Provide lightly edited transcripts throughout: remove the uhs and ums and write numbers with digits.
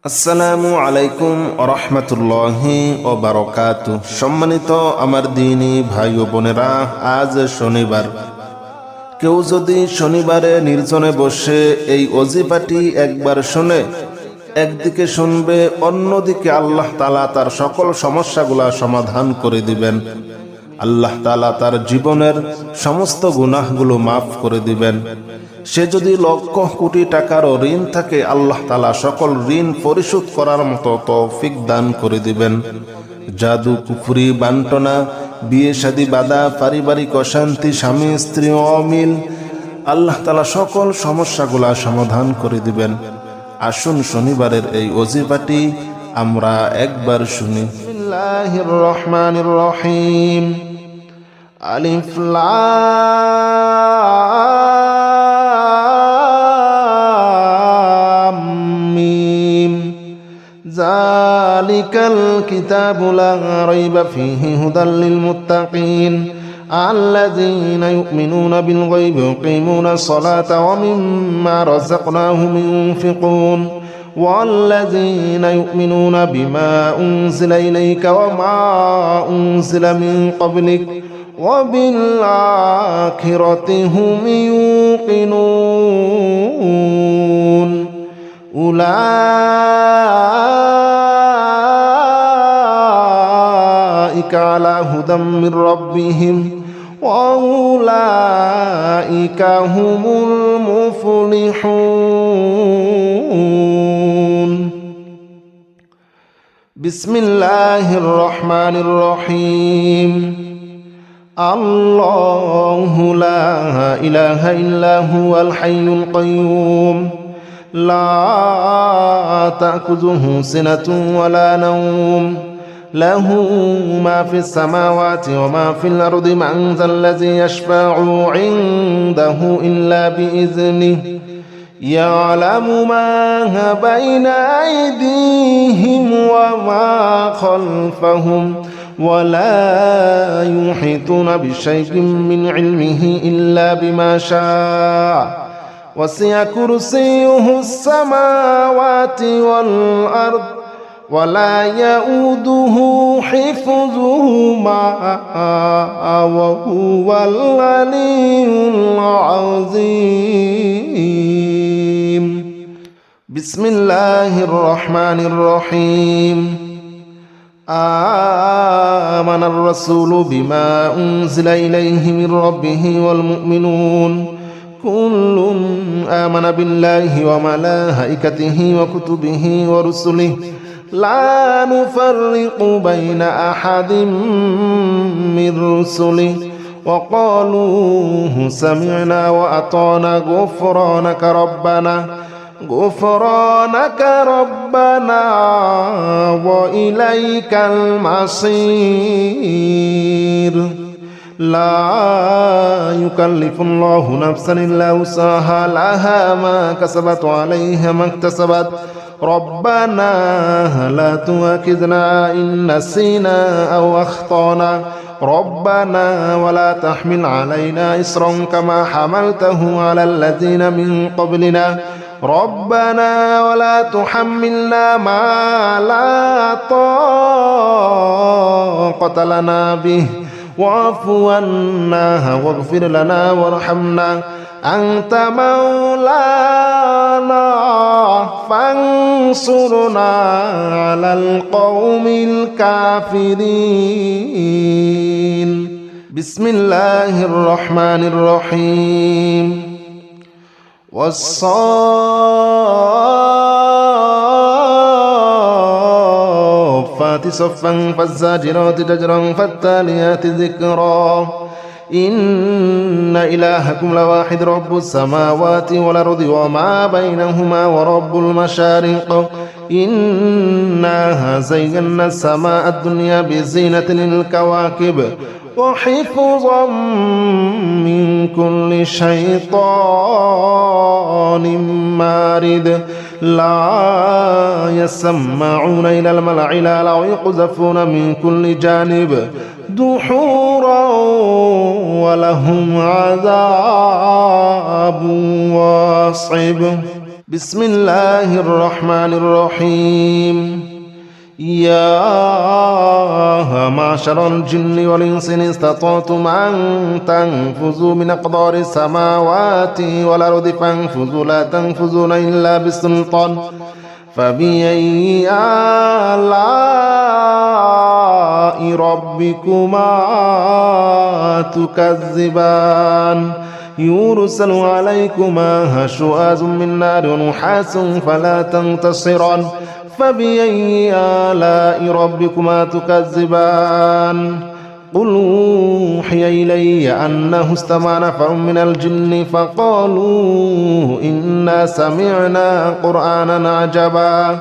আসসালামু আলাইকুম ওরহমতুল্লাহি ও বারাকাতুহু। সম্মানিত আমার দিনী ভাই ও বোনেরা, আজ শনিবার। কেউ যদি শনিবারে নির্জনে বসে এই ওজিফাটি একবার শুনে, একদিকে শুনবে, অন্যদিকে আল্লাহ তাআলা তার সকল সমস্যাগুলা সমাধান করে দিবেন। আল্লাহ তাআলা তার জীবনের সমস্ত গুনাহগুলো মাফ করে দিবেন। সে যদি লক্ষ কোটি টাকারও ঋণ থাকে, আল্লাহ তাআলা সকল ঋণ পরিশোধ করার মতো তৌফিক দান করে দিবেন। জাদু, কুফরি, বান্টনা, বিয়ে শাদী বাধা, পারিবারিক অশান্তি, স্বামী স্ত্রী অমিল, আল্লাহ তাআলা সকল সমস্যাগুলা সমাধান করে দিবেন। আসুন শনিবারের এই ওজিফাটি আমরা একবার শুনি। বিসমিল্লাহির রহমানির রহিম। আলিফ লাম মিম। যালিকাল কিতাবু লা রাইবা ফীহি হুদাল লিল মুত্তাকিন الذين يؤمنون بالغيب ويقيمون الصلاة ومما رزقناهم ينفقون والذين يؤمنون بما أنزل إليك وما أنزل من قبلك وبالآخرة هم يوقنون أولئك على هدى من ربهم وأولئك هم المفلحون. بسم الله الرحمن الرحيم. الله لا إله إلا هو الحي القيوم لا تأخذه سنة ولا نوم له ما في السماوات وما في الأرض من ذا الذي يشفع عنده إلا بإذنه يعلم ما بين أيديهم وما خلفهم ولا يحيطون بشيء من علمه إلا بما شاء وسع كرسيه السماوات والأرض ولا يؤوده حفظهما وهو العلي العظيم. بسم الله الرحمن الرحيم. آمن الرسول بما أنزل إليه من ربه والمؤمنون كل آمن بالله وملائكته وكتبه ورسله لا نفرق بين أحد من رسله وقالوا سمعنا وأطعنا غفرانك ربنا وإليك المصير. لا يكلف الله نفسا إلا وسعها لها ما كسبت وعليها ما اكتسبت ربنا لا تؤاخذنا إن نسينا أو أخطأنا ربنا ولا تحمل علينا إصرا كما حملته على الذين من قبلنا ربنا ولا تحملنا ما لا طاقة لنا به واعف عنا واغفر لنا وارحمنا أنت مولانا فانصرنا على القوم الكافرين. بسم الله الرحمن الرحيم. والصافات صفا فالزاجرات زجرا فالتاليات ذكرا إن إلهكم لواحد رب السماوات والأرض وما بينهما ورب المشارق إنا زينا السماء الدنيا بزينة للكواكب وحفظا من كل شيطان مارد لا يسمعون إلى الملأ الأعلى ويقذفون من كل جانب دحورا ولهم عذاب واصب. بسم الله الرحمن الرحيم يا معشر الجن والإنس إن استطعتم أن تنفذوا من أقدار السماوات والأرض فانفذوا لا تنفذون إلا بسلطان فبأي آلاء ربكما تكذبان يرسل عليكما شواظ من نار ونحاس فلا تنتصران فبأي آلاء ربكما تكذبان قل أوحي إلي أنه استمع نفر من الجن فقالوا إنا سمعنا قرآنا عجبا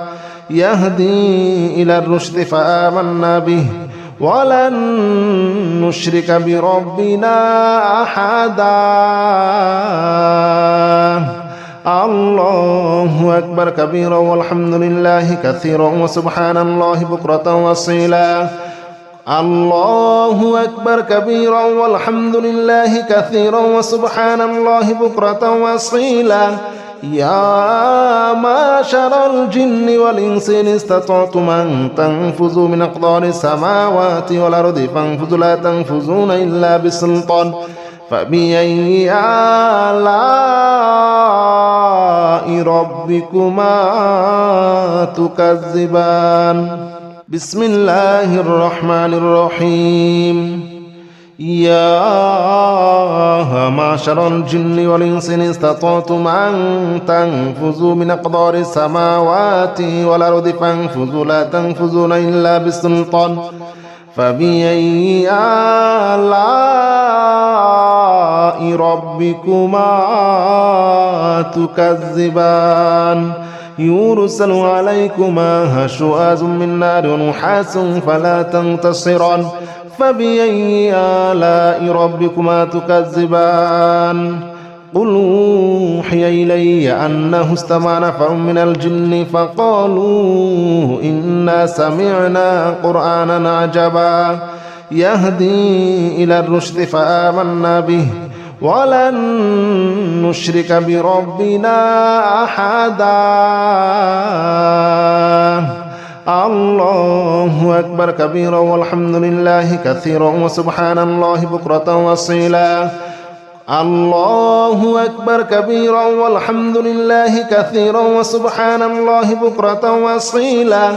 يهدي إلى الرشد فآمنا به ولن نشرك بربنا أحدا الله أكبر كبيرا والحمد لله كثيرا وسبحان الله بكرة وأصيلا الله أكبر كبيرا والحمد لله كثيرا وسبحان الله بكرة وأصيلا يا معشر الجن والإنس إن استطعتم أن تنفذوا من أقدار السماوات والأرض فانفذوا لا تنفذون إلا بسلطان فبأي آلاء ربكما تكذبان بسم الله الرحمن الرحيم يا معشر الجن والإنس إن استطعتم أن تنفذوا من أقدار السماوات والأرض فانفذوا لا تنفذون إلا بسلطان فبأي آلاء ربكما تكذبان يرسل عليكما شواظ من نار ونحاس فلا تنتصران فبأي آلاء ربكما تكذبان قل أوحي إلي أنه استمع نفر من الجن فقالوا إنا سمعنا قرآنا عجبا يهدي إلى الرشد فآمنا به ولن نشرك بربنا أحدا الله أكبر كبيرا والحمد لله كثيرا وسبحان الله بكرة وأصيلا الله أكبر كبيرا والحمد لله كثيرا وسبحان الله بكرة وأصيلا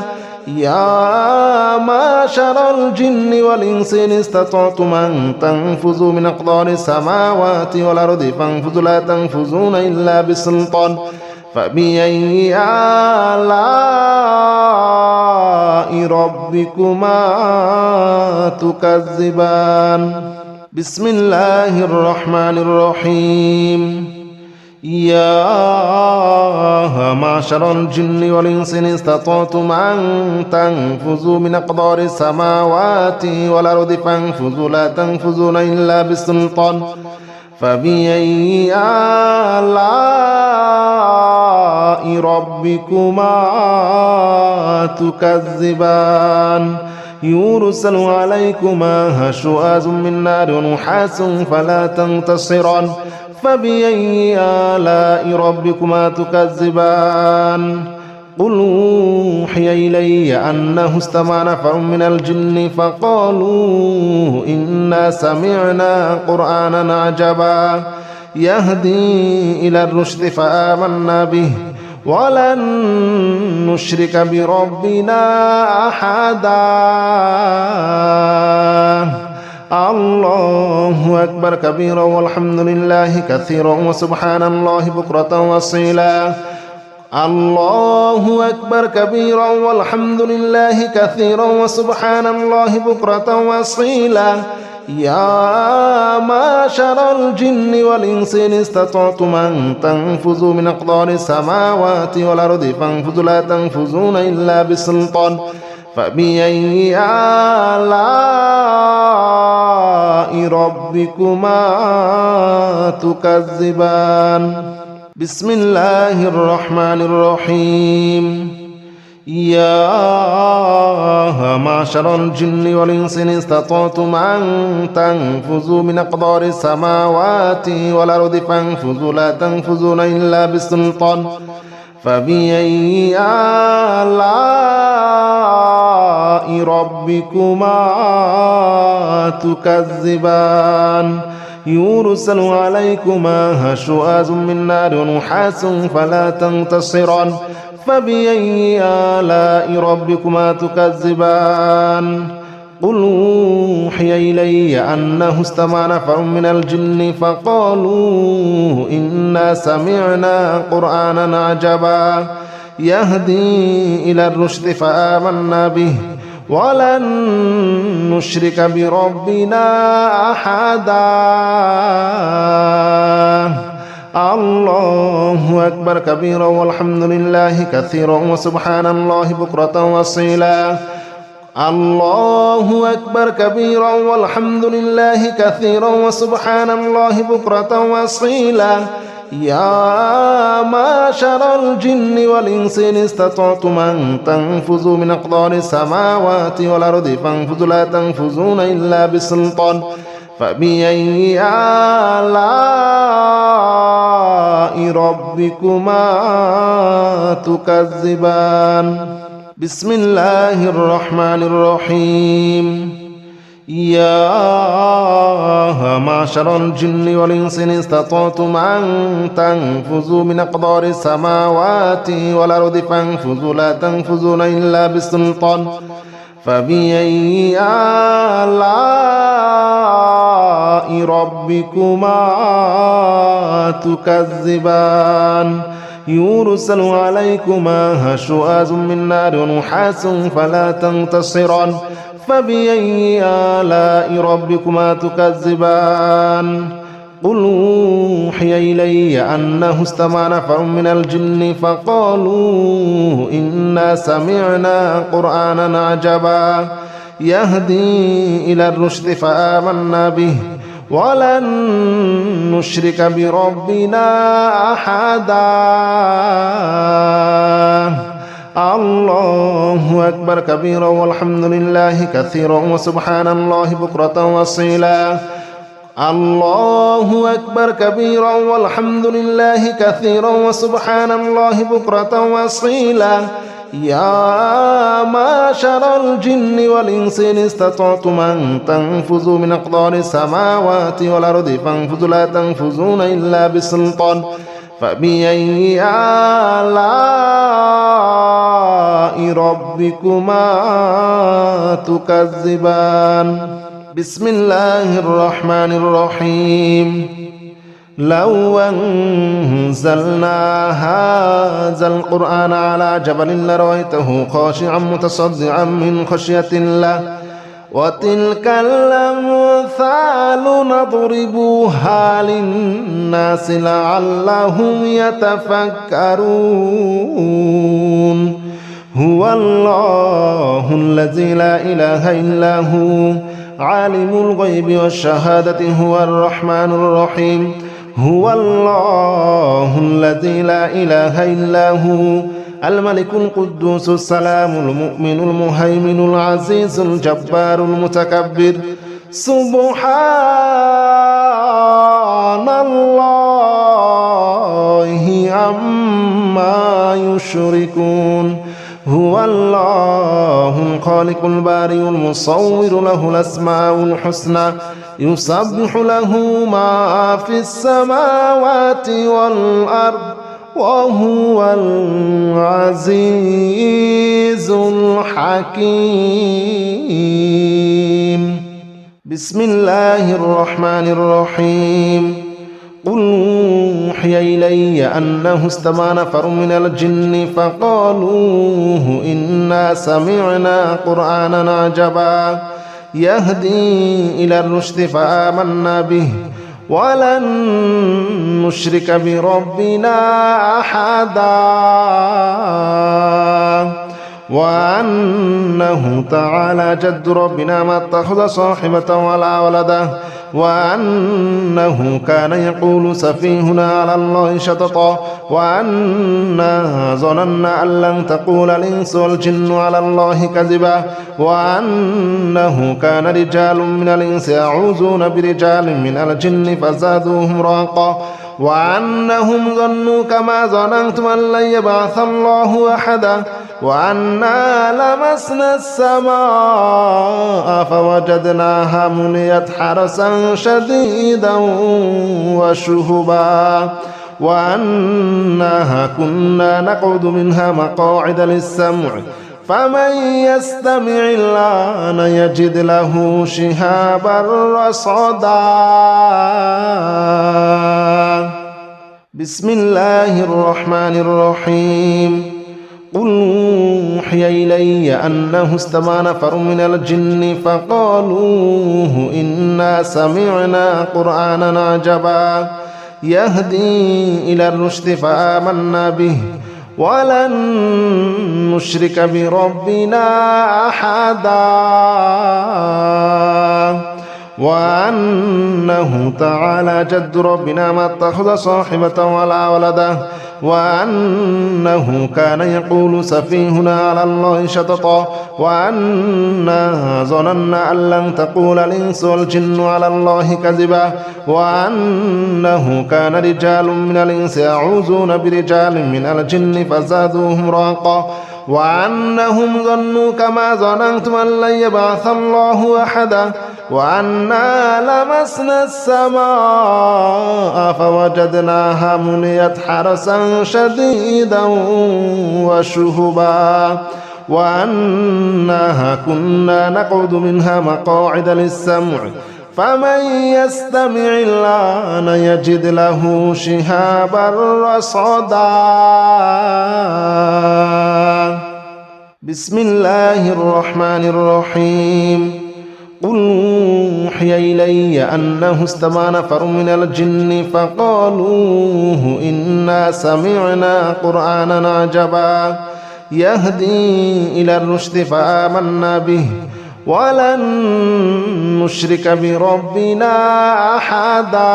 يا معشر الجن والإنس إن استطعتم أن تنفذوا من أقدار السماوات والأرض فانفذوا لا تنفذون إلا بسلطان فبأي آلاء ربكما تكذبان بسم الله الرحمن الرحيم يا معشر الجن والإنس إن استطعتم أن تنفذوا من أقدار السماوات والأرض فانفذوا لا تنفذون إلا بسلطان فبأي آلاء ربكما تكذبان يرسل عليكما شواظ من نار ونحاس فلا تنتصران فبأي آلاء ربكما تكذبان قل أوحي إلي أنه استمع نفر من الجن فقالوا إنا سمعنا قرآنا عجبا يهدي إلى الرشد فآمنا به ولن نشرك بربنا أحدا الله أكبر كبيرا والحمد لله كثيرا وسبحان الله بكرة وأصيلا الله أكبر كبيرا والحمد لله كثيرا وسبحان الله بكرة وأصيلا يا معشر الجن والإنس إن استطعتم أن تنفذوا من أقدار السماوات والأرض فانفذوا لا تنفذون إلا بسلطان فبأي آلاء ربكما تكذبان بسم الله الرحمن الرحيم يا معشر الجن والإنس إن استطعتم أن تنفذوا من أقدار السماوات والأرض فانفذوا لا تنفذون إلا بسلطان فبأي آلاء ربكما تكذبان يرسل عليكما شواظ من نار ونحاس فلا تنتصران فبأي آلاء ربكما تكذبان قل أوحي إلي أنه استمع نفر من الجن فقالوا إنا سمعنا قرآنا عجبا يهدي إلى الرشد فآمنا به ولن نشرك بربنا أحدا الله أكبر كبيرا والحمد لله كثيرا وسبحان الله بكرة وأصيلا الله أكبر كبيرا والحمد لله كثيرا وسبحان الله بكرة وأصيلا يا معشر الجن والإنس إن استطعتم أن تنفذوا من أقطار السماوات والأرض فانفذوا لا تنفذون إلا بسلطان فبأي آلاء ربكما تكذبان بسم الله الرحمن الرحيم يا معشر الجن والإنس إن استطعتم أن تنفذوا من أقطار السماوات والأرض فانفذوا لا تنفذون إلا بسلطان فبأي آلاء ربكما تكذبان يرسل عليكما شواظ من نار ونحاس فلا تنتصران فبأي آلاء ربكما تكذبان قل أوحي إلي أنه استمع نفر من الجن فقالوا إنا سمعنا قرآنا عجبا يهدي إلى الرشد فآمنا به ولن نشرك بربنا أحدا الله أكبر كبيرا والحمد لله كثيرا وسبحان الله بكرة وأصيلا الله أكبر كبيرا والحمد لله كثيرا وسبحان الله بكرة وأصيلا يا معشر الجن والإنس إن استطعتم أن تنفذوا من أقطار السماوات والأرض فانفذوا لا تنفذون إلا بسلطان فبأي آلاء ربكما تكذبان بسم الله الرحمن الرحيم لو أنزلنا هذا القرآن على جبل لرأيته خاشعا متصدعا من خشية الله وتلك الأمثال نضربها للناس لعلهم يتفكرون هو الله الذي لا إله إلا هو عالم الغيب والشهادة هو الرحمن الرحيم هو الله الذي لا إله إلا هو الملك القدوس السلام المؤمن المهيمن العزيز الجبار المتكبر سبحان الله عما يشركون هو الله الخالق البارئ المصور له الأسماء الحسنى يسبح له ما في السماوات والأرض وهو العزيز الحكيم بسم الله الرحمن الرحيم قل أوحي إلي أنه استمع نفر من الجن فقالوا إنا سمعنا قرآنا عجبا يهدي إلى الرشد فآمنا به ولن نشرك بربنا أحدا وأنه تعالى جد ربنا ما اتخذ صاحبة ولا ولدا وأنه كان يقول سفيهنا على الله شططا وأنا ظننا أن لن تقول الإنس والجن على الله كذبا وأنه كان رجال من الإنس يعوذون برجال من الجن فزادوهم رهقا وأنهم ظنوا كما ظننتم أن لن يبعث الله أحدا وأنا لمسنا السماء فوجدناها مليت حرسا شديدا وشهبا وأنها كنا نقعد منها مقاعد للسمع فمن يستمع الآن يجد له شهابا رصدا بسم الله الرحمن الرحيم قل أوحي إلي أنه استمع نفر من الجن فقالوا إنا سمعنا قرآنا عجبا يهدي إلى الرشد فآمنا به ولن نشرك بربنا أحدا وأنه تعالى جد ربنا ما اتخذ صاحبة ولا ولدا وأنه كان يقول سفيهنا على الله شططا وأنا ظننا أن لن تقول الإنس والجن على الله كذبا وأنه كان رجال من الإنس يعوذون برجال من الجن فزادوهم رهقا وأنهم ظنوا كما ظننتم أن لن يبعث الله أحدا وأنا لمسنا السماء فوجدناها مليت حرسا شديدا وشهبا وأنها كنا نقعد منها مقاعد للسمع فمن يستمع الآن يجد له شهابا رصدا بسم الله الرحمن الرحيم قل أوحي إلي أنه استمع نفر من الجن فقالوا إنا سمعنا قرآنا عجبا يهدي إلى الرشد فآمنا به ولن نشرك بربنا أحدا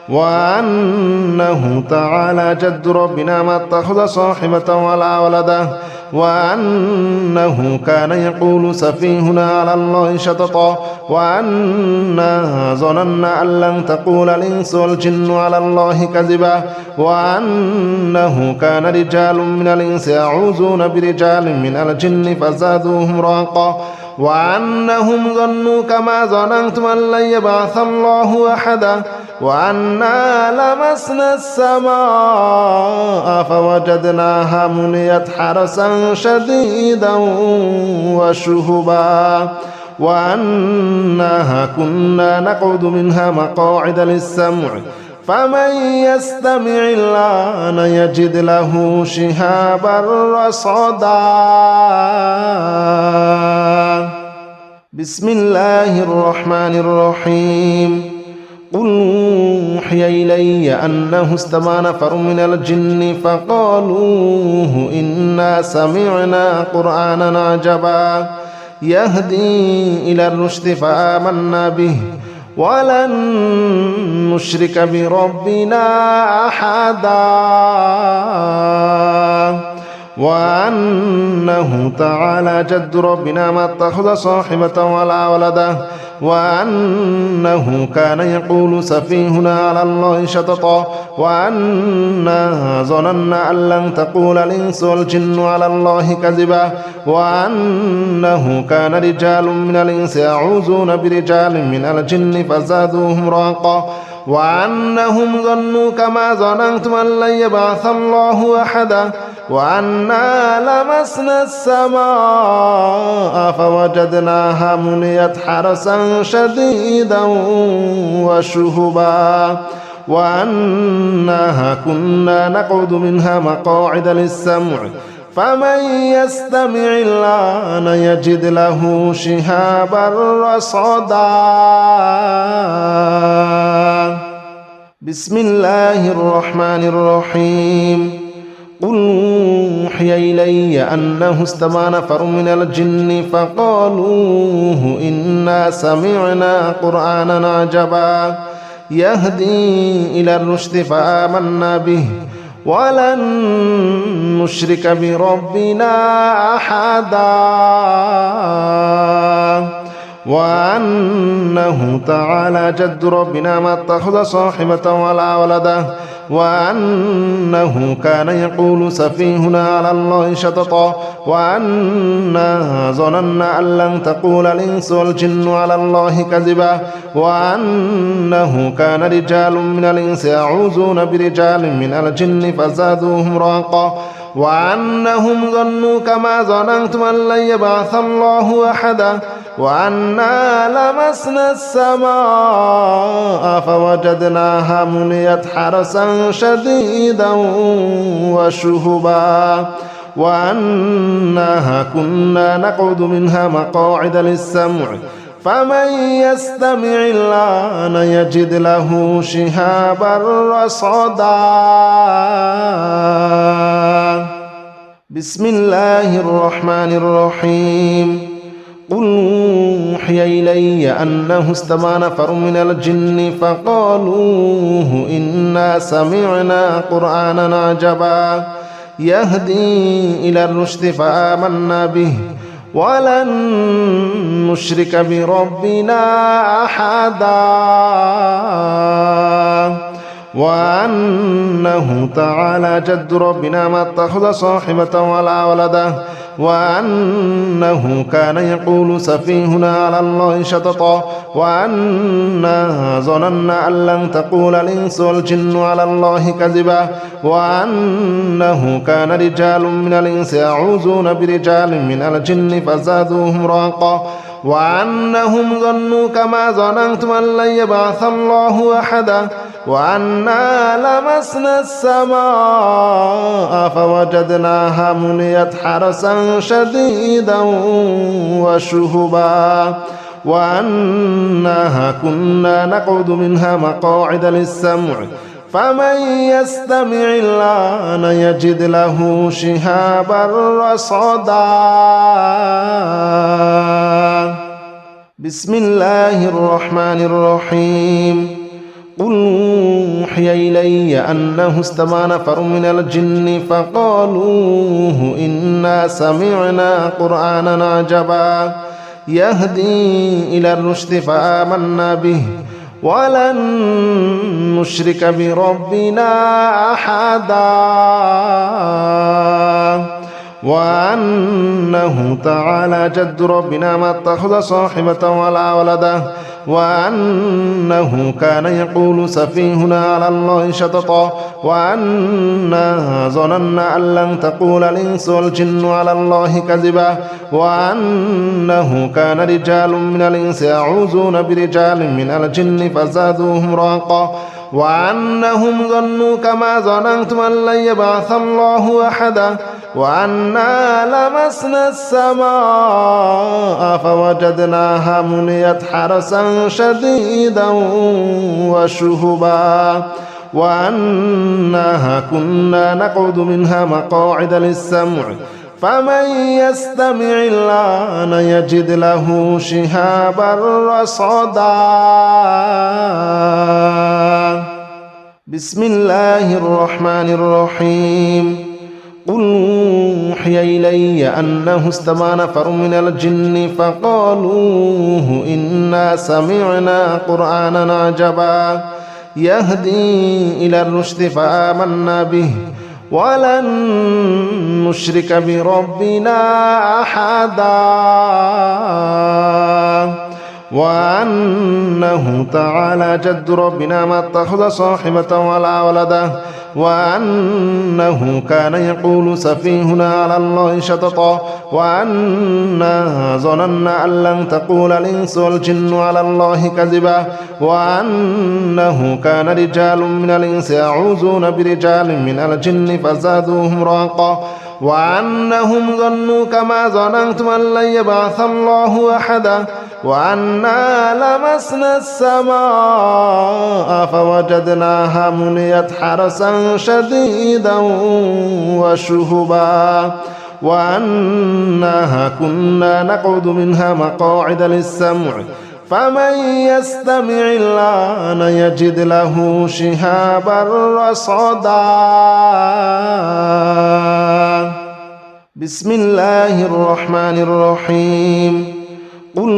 وأنه تعالى جد ربنا ما اتخذ صاحبة ولا ولدا وأنه كان يقول سفيهنا على الله شططا وأنا ظننا أن لن تقول الإنس والجن على الله كذبا وأنه كان رجال من الإنس يعوذون برجال من الجن فزادوهم رهقا وأنهم ظنوا كما ظننتم أن لن يبعث الله أحدا وأنا لمسنا السماء فوجدناها مليت حرسا شديدا وشهبا وأنها كنا نقعد منها مقاعد للسمع فمن يستمع الآن يجد له شهابا رصدا بسم الله الرحمن الرحيم قل أوحي إلي أنه استمع نفر من الجن فقالوا إنا سمعنا قرآنا عجبا يهدي إلى الرشد فآمنا به ولن نشرك بربنا أحدا وأنه تعالى جد ربنا ما اتخذ صاحبة ولا ولدا وأنه كان يقول سفيهنا على الله شططا وأنا ظننا أن لن تقول الإنس والجن على الله كذبا وأنه كان رجال من الإنس يعوذون برجال من الجن فزادوهم رهقا وأنهم ظنوا كما ظننتم أن لن يبعث الله أحدا وأنا لمسنا السماء فوجدناها مليت حرسا شديدا وشهبا وأنها كنا نقعد منها مقاعد للسمع فمن يستمع الآن يجد له شهابا رصدا بسم الله الرحمن الرحيم قل أوحي إلي أنه استمع نفر من الجن فقالوا إنا سمعنا قرآنا عجبا يهدي إلى الرشد فآمنا به ولن نشرك بربنا أحدا وأنه تعالى جد ربنا ما اتخذ صاحبة ولا ولده وأنه كان يقول سفيهنا على الله شططا وأنا ظننا أن لن تقول الإنس والجن على الله كذبا وأنه كان رجال من الإنس يعوذون برجال من الجن فزادوهم رهقا وأنهم ظنوا كما ظننتم أن لن يبعث الله أحدا وأنا لمسنا السماء فوجدناها مليت حرسا شديدا وشهبا وأنها كنا نقعد منها مقاعد للسمع فمن يستمع الآن يجد له شهابا رصدا. بسم الله الرحمن الرحيم. قل أوحي إلي أنه استمع نفر من الجن فقالوا إنا سمعنا قرآنا عجبا يهدي إلى الرشد فآمنا به ولن نشرك بربنا أحدا وأنه تعالى جد ربنا ما اتخذ صاحبة ولا ولده وأنه كان يقول سفيهنا على الله شططا وأنا ظننا أن لن تقول الإنس والجن على الله كذبا وأنه كان رجال من الإنس يعوذون برجال من الجن فزادوهم رهقا وأنهم ظنوا كما ظننتم أن لن يبعث الله أحدا وأنا لمسنا السماء فوجدناها مليت حرسا شديدا وشهبا وأنها كنا نقعد منها مقاعد للسمع فمن يستمع الآن يجد له شهابا رصدا. بسم الله الرحمن الرحيم. قل أوحي إلي أنه استمع نفر من الجن فقالوا إنا سمعنا قرآنا عجبا يهدي إلى الرشد فآمنا به ولن نشرك بربنا أحدا وأنه تعالى جد ربنا ما اتخذ صاحبة ولا ولده وأنه كان يقول سفيهنا على الله شططا وأنا ظننا أن لن تقول الإنس والجن على الله كذبا وأنه كان رجال من الإنس يعوذون برجال من الجن فزادوهم رهقا وأنهم ظنوا كما ظننتم أن لن يبعث الله أحدا وأنا لمسنا السماء فوجدناها مليت حرسا شديدا وشهبا وأنها كنا نقعد منها مقاعد للسمع فمن يستمع الآن يجد له شهابا رصدا. بسم الله الرحمن الرحيم. قل أوحي إلي أنه استمع نفر من الجن فقالوا إنا سمعنا قرآنا عجبا يهدي إلى الرشد فآمنا به ولن نشرك بربنا أحدا وأنه تعالى جد ربنا ما اتخذ صاحبة ولا ولده وأنه كان يقول سفيهنا على الله شططا وأنا ظننا أن لن تقول الإنس والجن على الله كذبا وأنه كان رجال من الإنس يعوذون برجال من الجن فزادوهم رهقا وأنهم ظنوا كما ظننتم أن لن يبعث الله أحدا وأنا لمسنا السماء فوجدناها مليت حرسا شديدا وشهبا وأنها كنا نقعد منها مقاعد للسمع فمن يستمع الآن يجد له شهابا رصدا. بسم الله الرحمن الرحيم. قل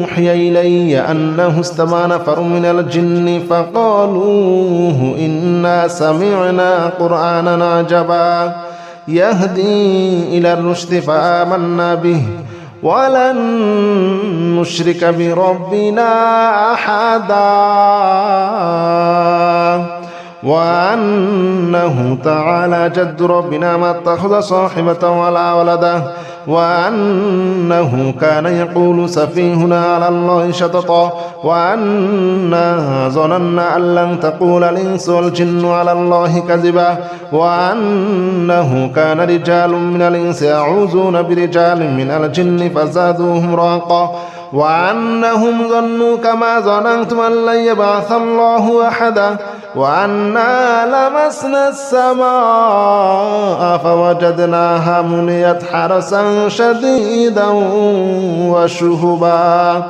أوحي إلي أنه استمع نفر من الجن فقالوا إنا سمعنا قرآنا عجبا يهدي إلى الرشد فآمنا به ولن نشرك بربنا أحدا وأنه تعالى جد ربنا ما اتخذ صاحبة ولا ولدا وأنه كان يقول سفيهنا على الله شططا وأنا ظننا أن لن تقول الإنس والجن على الله كذبا وأنه كان رجال من الإنس يعوذون برجال من الجن فزادوهم رهقا وأنهم ظنوا كما ظننتم أن لن يبعث الله أحدا وأنا لمسنا السماء فوجدناها مليت حرسا شديدا وشهبا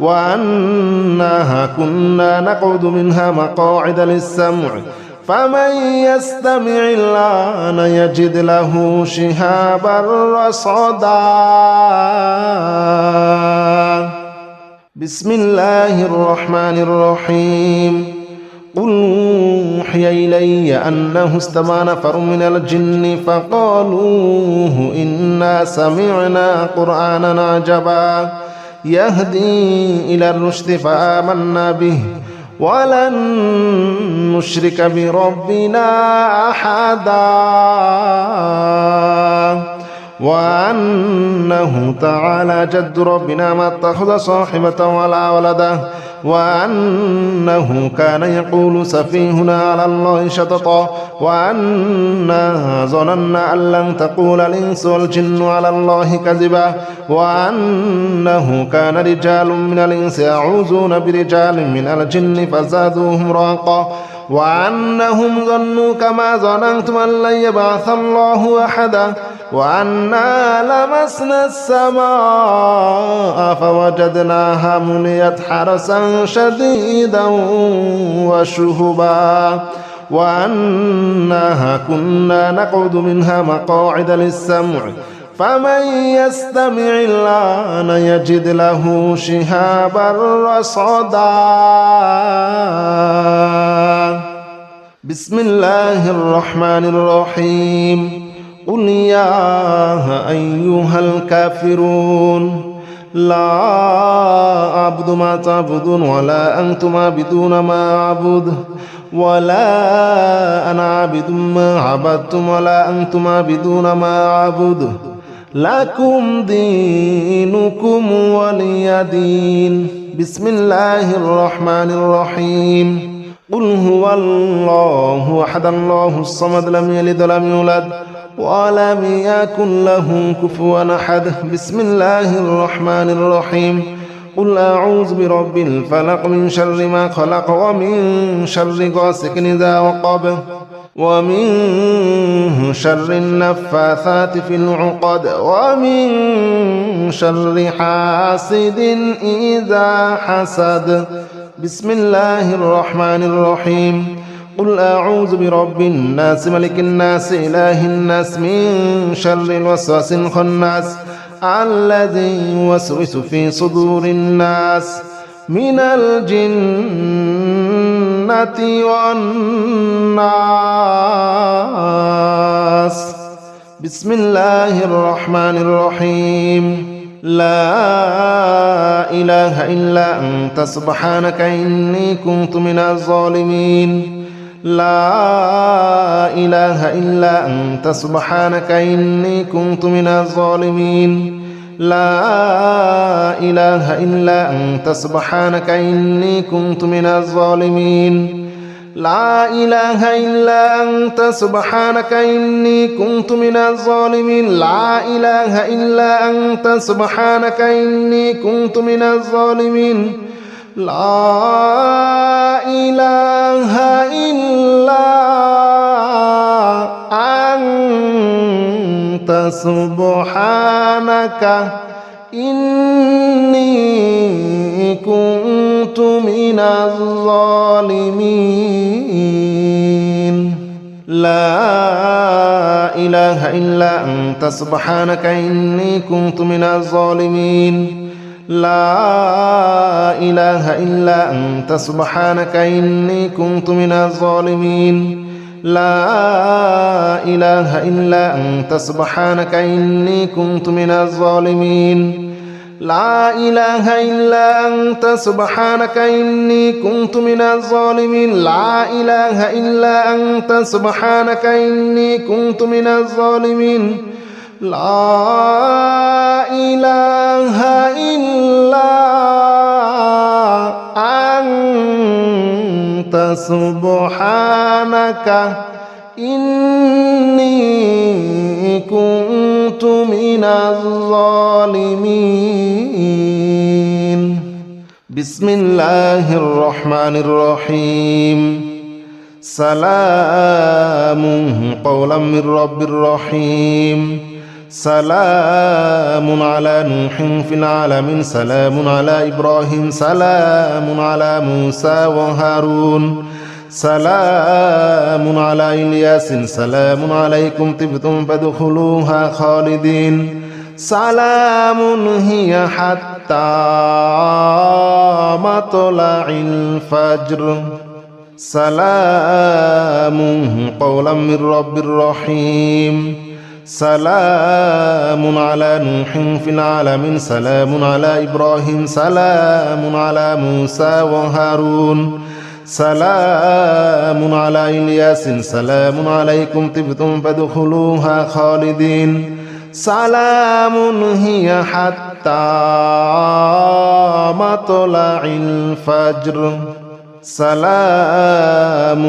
وأنها كنا نقعد منها مقاعد للسمع فمن يستمع الآن يجد له شهابا رصدا. بسم الله الرحمن الرحيم. قل أوحي إلي أنه استمع نفر من الجن فقالوا إنا سمعنا قرآنا عجبا يهدي إلى الرشد فآمنا به ولن نشرك بربنا أحدا وأنه تعالى جد ربنا ما اتخذ صاحبة ولا ولدا وأنه كان يقول سفيهنا على الله شططا وأنا ظننا أن لن تقول الإنس والجن على الله كذبا وأنه كان رجال من الإنس يعوذون برجال من الجن فزادوهم رهقا وأنهم ظنوا كما ظننتم أن لن يبعث الله أحدا وأنا لمسنا السماء فوجدناها مليت حرسا شديدا وشهبا وأنها كنا نقعد منها مقاعد للسمع فمن يستمع الآن يجد له شهابا رصدا. بسم الله الرحمن الرحيم. قل يا أيها الكافرون لا أعبد ما تعبدون ولا أنتم عابدون ما أعبد ولا أنا عابد ما عبدتم ولا أنتم عابدون ما أعبد لكم دينكم ولي دين. بسم الله الرحمن الرحيم. قل هو الله أحد الله الصمد لم يلد ولم يولد ولم يكن له كفوا أحد. بسم الله الرحمن الرحيم. قل أعوذ برب الفلق من شر ما خلق ومن شر غاسق إذا وقب ومن شر النفاثات في العقد ومن شر حاسد إذا حسد. بسم الله الرحمن الرحيم. قل أعوذ برب الناس ملك الناس إله الناس من شر الوسواس الخناس الذي يوسوس في صدور الناس من الجنة والناس. بسم الله الرحمن الرحيم. لا إله إلا أنت سبحانك إني كنت من الظالمين. لا إله إلا أنت سبحانك إني كنت من الظالمين. لا إله إلا أنت سبحانك إني كنت من الظالمين. لا إله إلا أنت سبحانك إني كنت من الظالمين. لا إله إلا أنت سبحانك إني كنت من الظالمين. لا إله إلا أنت سبحانك إني كنت من الظالمين. لا إله إلا أنت سبحانك إني كنت من الظالمين. لا إله إلا أنت سبحانك إني كنت من الظالمين لا إله إلا أنت سبحانك إني كنت من الظالمين لا إله إلا أنت سبحانك إني كنت من الظالمين لا إله إلا أنت سبحانك إني كنت من الظالمين لا إله إلا أنت سبحانك إني كنت من الظالمين بسم الله الرحمن الرحيم سلام قولا من رب رحيم سلام على نوح في العالمين سلام على إبراهيم سلام على موسى وهارون سلام على إلياس سلام عليكم طبتم فادخلوها خالدين سلام هي حتى مطلع الفجر سلام قولا من رب رحيم سلام على نوح في العالمين سلام على إبراهيم سلام على موسى وهارون سلام على إلياس سلام عليكم طبتم فادخلوها خالدين سلام هي حتى مطلع الفجر سلام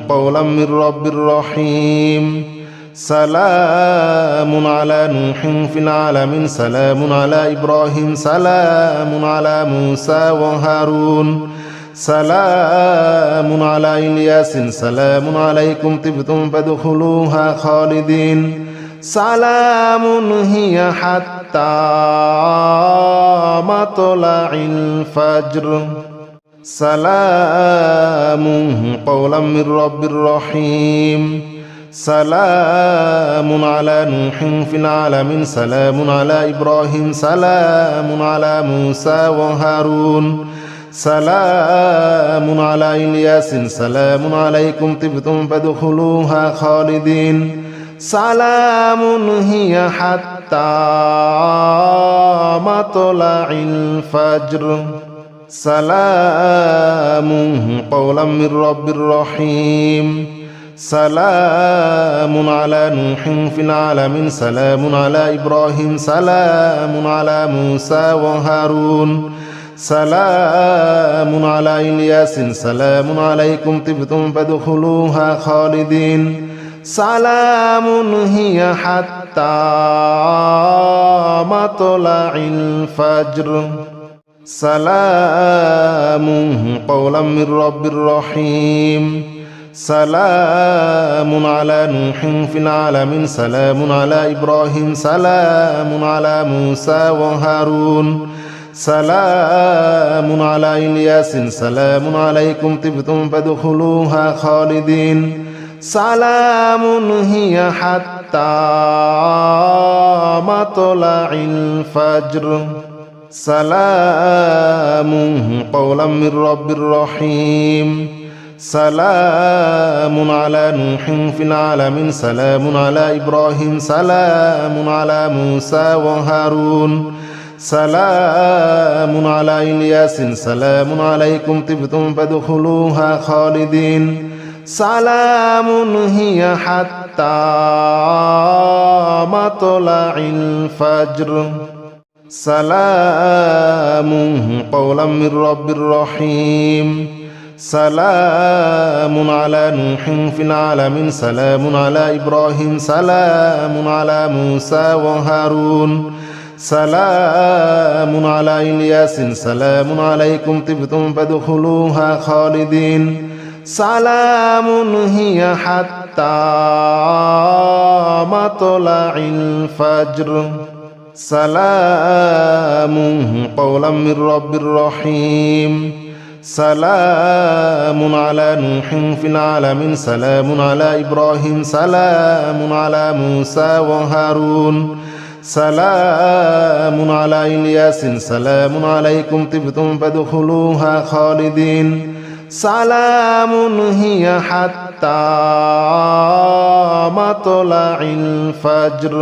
قولا من رب رحيم سلام على نوح في العالمين سلام على إبراهيم سلام على موسى وهارون سلام على إلياس سلام عليكم طبتم فادخلوها خالدين سلام هي حتى مطلع الفجر سلام قولا من رب رحيم سلام على نوح في العالمين سلام على إبراهيم سلام على موسى وهارون سلام على إلياس سلام عليكم طبتم فادخلوها خالدين سلام هي حتى مطلع الفجر سلام قولا من رب رحيم سلام على نوح في العالمين سلام على إبراهيم سلام على موسى وهارون سلام على إلياس سلام عليكم طبتم فادخلوها خالدين سلام هي حتى مطلع الفجر سلام قولا من رب رحيم سلام على نوح في العالمين سلام على إبراهيم سلام على موسى وهارون سلام على إلياس سلام عليكم طبتم فادخلوها خالدين سلام هي حتى مطلع الفجر سلام قولا من رب رحيم سلام على نوح في العالمين سلام على إبراهيم سلام على موسى وهارون سلام على إلياس سلام عليكم طبتم فادخلوها خالدين سلام هي حتى مطلع الفجر سلام قولا من رب رحيم سلام على نوح في العالمين سلام على إبراهيم سلام على موسى وهارون سلام على إلياس سلام عليكم طبتم فادخلوها خالدين سلام هي حتى مطلع الفجر سلام قولا من رب رحيم سلام على نوح في العالمين سلام على إبراهيم سلام على موسى وهارون সালামুন আলা ইয়াসিন সালামুন আলাইকুম তিবতুম ফাদখুলুহা খালিদিন সালামুন হিয়া হাত্তা মাতলাইল ফাজর।